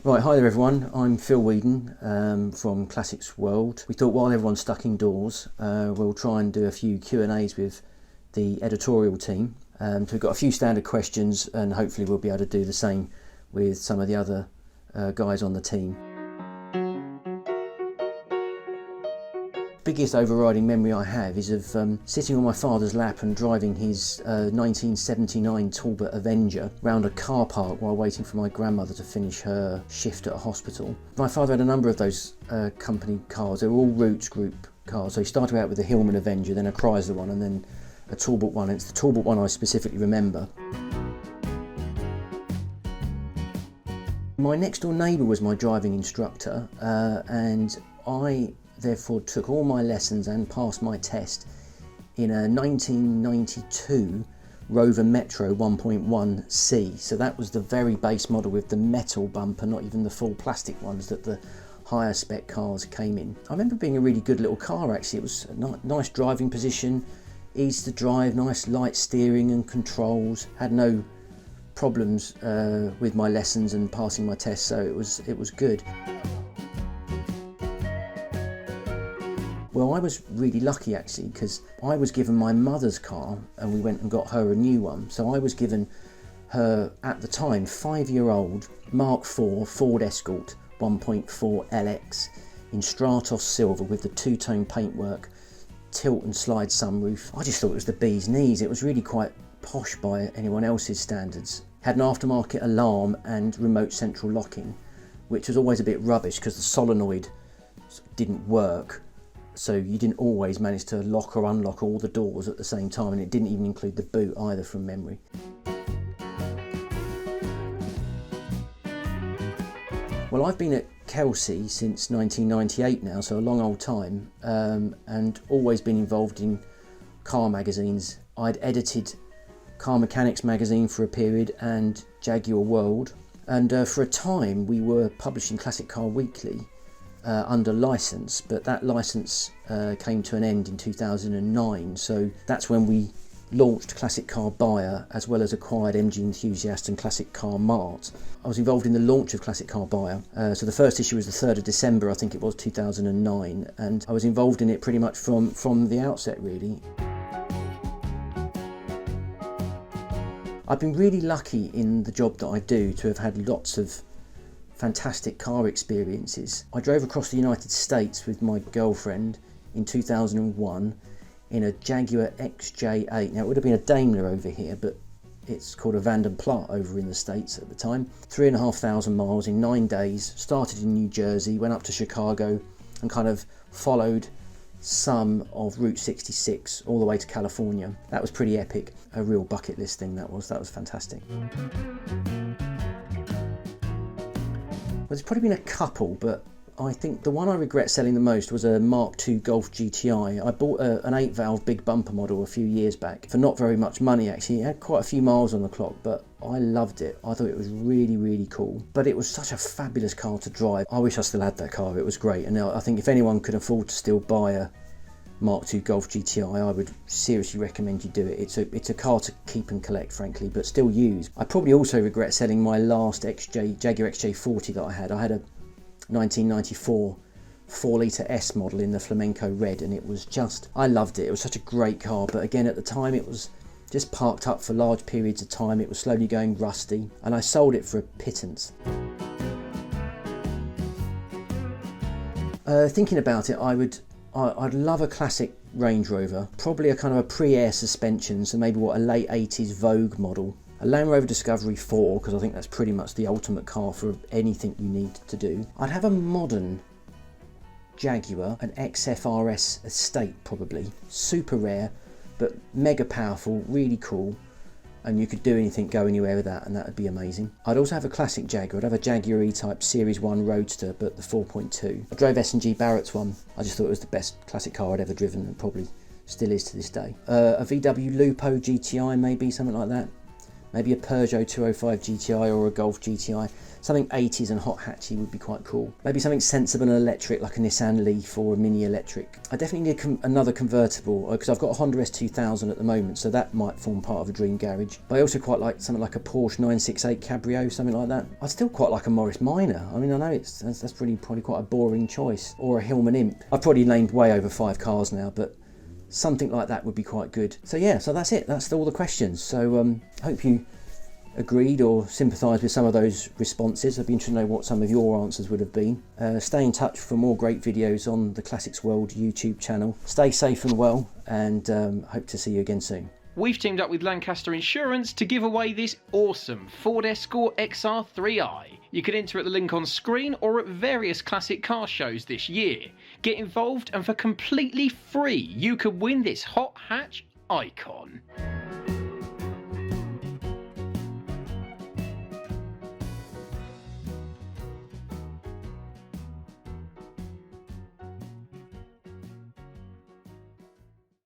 Right, hi there everyone, I'm Phil Weeden from Classics World. We thought while everyone's stuck indoors, we'll try and do a few Q&As with the editorial team. So we've got a few standard questions and hopefully we'll be able to do the same with some of the other guys on the team. Biggest overriding memory I have is of sitting on my father's lap and driving his 1979 Talbot Avenger round a car park while waiting for my grandmother to finish her shift at a hospital. My father had a number of those company cars. They were all Roots Group cars. So he started out with a Hillman Avenger, then a Chrysler one, and then a Talbot one. It's the Talbot one I specifically remember. My next door neighbour was my driving instructor, and I therefore took all my lessons and passed my test in a 1992 Rover Metro 1.1C. So that was the very base model with the metal bumper, not even the full plastic ones that the higher spec cars came in. I remember being a really good little car actually. It was a nice driving position, easy to drive, nice light steering and controls. Had no problems with my lessons and passing my test, so it was good. Well, I was really lucky actually, because I was given my mother's car and we went and got her a new one. So I was given her, at the time, 5-year-old Mark IV Ford Escort 1.4 LX in Stratos silver with the two-tone paintwork, tilt and slide sunroof. I just thought it was the bee's knees. It was really quite posh by anyone else's standards. Had an aftermarket alarm and remote central locking, which was always a bit rubbish because the solenoid didn't work. So you didn't always manage to lock or unlock all the doors at the same time, and it didn't even include the boot either from memory. Well, I've been at Kelsey since 1998 now, so a long old time, and always been involved in car magazines. I'd edited Car Mechanics magazine for a period and Jaguar World, and for a time we were publishing Classic Car Weekly under license, but that license came to an end in 2009, so that's when we launched Classic Car Buyer as well as acquired MG Enthusiast and Classic Car Mart. I was involved in the launch of Classic Car Buyer, so the first issue was the 3rd of December, I think it was, 2009, and I was involved in it pretty much from the outset really. I've been really lucky in the job that I do to have had lots of fantastic car experiences. I drove across the United States with my girlfriend in 2001 in a Jaguar XJ8. Now it would have been a Daimler over here, but it's called a Vanden Plat over in the States at the time. 3,500 miles in 9 days, started in New Jersey, went up to Chicago and kind of followed some of Route 66 all the way to California. That was pretty epic, a real bucket list thing that was fantastic. Well, there's probably been a couple, but I think the one I regret selling the most was a Mark II Golf GTI. I bought an 8-valve big bumper model a few years back for not very much money actually. It had quite a few miles on the clock, but I loved it. I thought it was really, really cool. But it was such a fabulous car to drive. I wish I still had that car. It was great. And I think if anyone could afford to still buy a Mark II Golf GTI, I would seriously recommend you do it. It's a car to keep and collect, frankly, but still use. I probably also regret selling my last Jaguar XJ40 that I had. I had a 1994 4-litre S model in the flamenco red, and it was just, I loved it. It was such a great car, but again at the time it was just parked up for large periods of time. It was slowly going rusty, and I sold it for a pittance. Thinking about it, I'd love a classic Range Rover, probably a kind of a pre-air suspension, so maybe a late 80s Vogue model. A Land Rover Discovery 4, because I think that's pretty much the ultimate car for anything you need to do. I'd have a modern Jaguar, an XFRS Estate probably. Super rare, but mega powerful, really cool, and you could do anything, go anywhere with that, and that would be amazing. I'd also have a classic Jaguar. I'd have a Jaguar E-Type Series 1 Roadster, but the 4.2. I drove S&G Barrett's one. I just thought it was the best classic car I'd ever driven, and probably still is to this day. A VW Lupo GTI maybe, something like that. maybe a Peugeot 205 GTI or a Golf GTI. Something 80s and hot hatchy would be quite cool. Maybe something sensible and electric like a Nissan Leaf or a Mini Electric. I definitely need another convertible because I've got a Honda S2000 at the moment, so that might form part of a dream garage. But I also quite like something like a Porsche 968 Cabrio, something like that. I'd still quite like a Morris Minor. I mean, I know that's probably quite a boring choice. Or a Hillman Imp. I've probably named way over 5 cars now, but something like that would be quite good. So yeah, so that's it. That's all the questions. So hope you agreed or sympathised with some of those responses. I'd be interested to know what some of your answers would have been. Stay in touch for more great videos on the Classics World YouTube channel. Stay safe and well, and hope to see you again soon. We've teamed up with Lancaster Insurance to give away this awesome Ford Escort XR3i. You can enter at the link on screen or at various classic car shows this year. Get involved, and for completely free you could win this hot hatch icon.